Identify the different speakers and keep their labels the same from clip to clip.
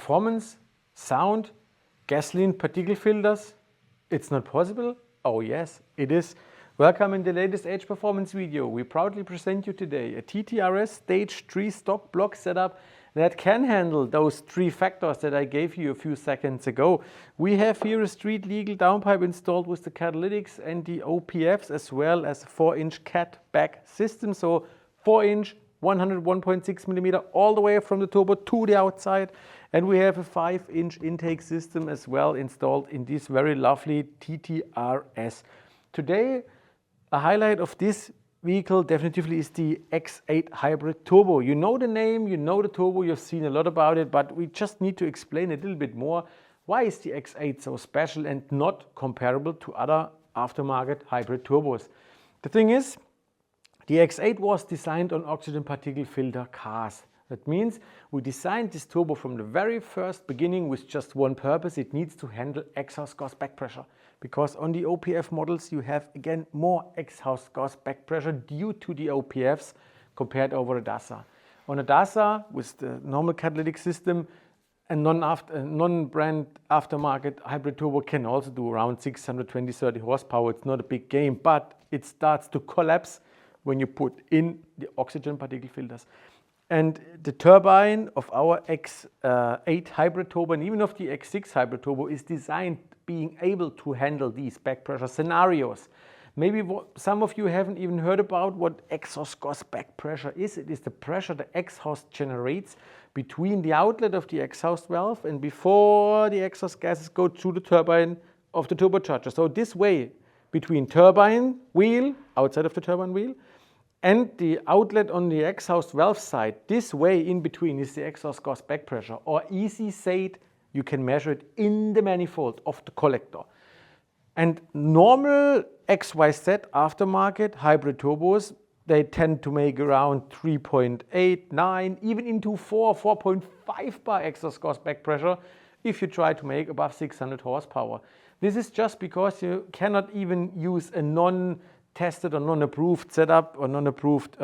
Speaker 1: performance, sound, gasoline particle filters. It's not possible? Oh yes, it is. Welcome in the latest Edge Performance video. We proudly present you today a TTRS Stage 3 stock block setup that can handle those three factors that I gave you a few seconds ago. We have here a street legal downpipe installed with the catalytics and the OPFs, as well as a 4-inch cat back system. So 4-inch, 101.6 millimeter all the way from the turbo to the outside. And we have a 5-inch intake system as well installed in this very lovely TTRS. Today, a highlight of this vehicle definitely is the X8 Hybrid Turbo. You know the name, you know the turbo, you've seen a lot about it, but we just need to explain a little bit more. Why is the X8 so special and not comparable to other aftermarket hybrid turbos? The thing is, the X8 was designed on oxygen particle filter cars. That means we designed this turbo from the very first beginning with just one purpose. It needs to handle exhaust gas back pressure. Because on the OPF models you have again more exhaust gas back pressure due to the OPFs compared over a Dacia. On a Dacia with the normal catalytic system, a non-brand aftermarket hybrid turbo can also do around 620-30 horsepower. It's not a big game, but it starts to collapse when you put in the oxygen particle filters. And the turbine of our X8 hybrid turbo and even of the X6 hybrid turbo is designed being able to handle these back pressure scenarios. Maybe some of you haven't even heard about what exhaust gas back pressure is. It is the pressure the exhaust generates between the outlet of the exhaust valve and before the exhaust gases go through the turbine of the turbocharger. So this way, between turbine wheel, outside of the turbine wheel, and the outlet on the exhaust valve side, this way in between is the exhaust gas back pressure, or easy said, you can measure it in the manifold of the collector. And normal XYZ aftermarket hybrid turbos, they tend to make around 3.8, 9, even into 4.5 bar exhaust gas back pressure if you try to make above 600 horsepower. This is just because you cannot even use a non-tested or non-approved setup or non-approved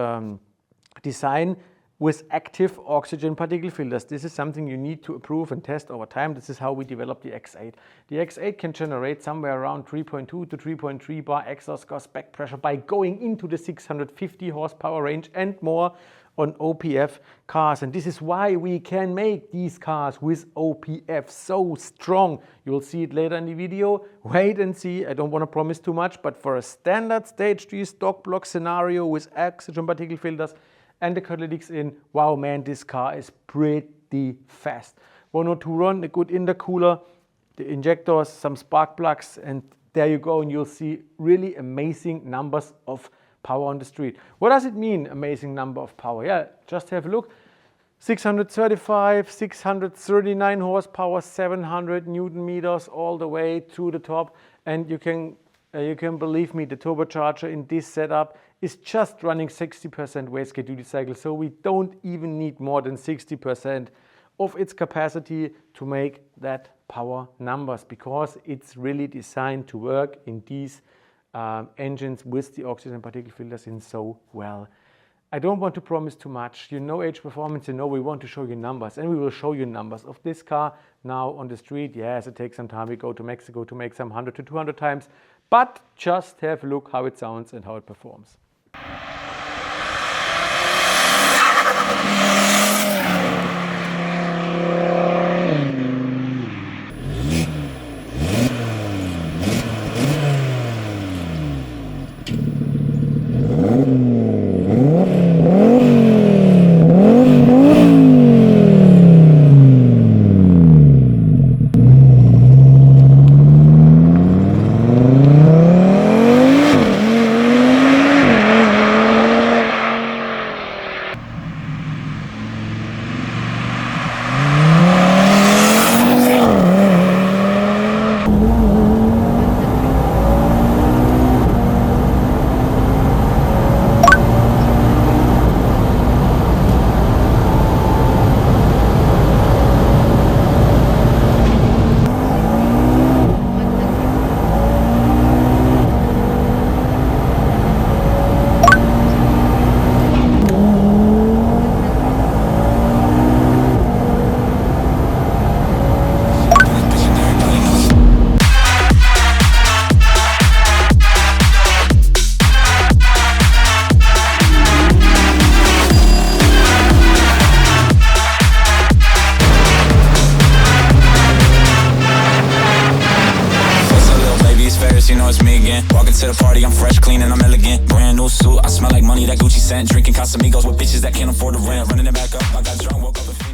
Speaker 1: design with active oxygen particle filters. This is something you need to approve and test over time. This is how we developed the X8. The X8 can generate somewhere around 3.2 to 3.3 bar exhaust gas back pressure by going into the 650 horsepower range and more on OPF cars. And this is why we can make these cars with OPF so strong. You'll see it later in the video. Wait and see. I don't want to promise too much, but for a standard stage 3 stock block scenario with oxygen particle filters and the catalytics in, wow man, this car is pretty fast. 102 run, a good intercooler, the injectors, some spark plugs, and there you go, and you'll see really amazing numbers of power on the street. What does it mean, amazing number of power? Yeah, just have a look. 635, 639 horsepower, 700 Newton meters all the way to the top, and you can believe me, the turbocharger in this setup is just running 60% wastegate duty cycle, so we don't even need more than 60% of its capacity to make that power numbers, because it's really designed to work in these engines with the oxygen particle filters in so well. I don't want to promise too much. You know Edge Performance, you know we want to show you numbers, and we will show you numbers of this car now on the street. Yes, it takes some time. We go to Mexico to make some 100 to 200 times, but just have a look how it sounds and how it performs.
Speaker 2: again. Walking to the party, I'm fresh, clean, and I'm elegant. Brand new suit, I smell like money, that Gucci scent. Drinking Casamigos with bitches that can't afford the rent. Running it back up, I got drunk, woke up and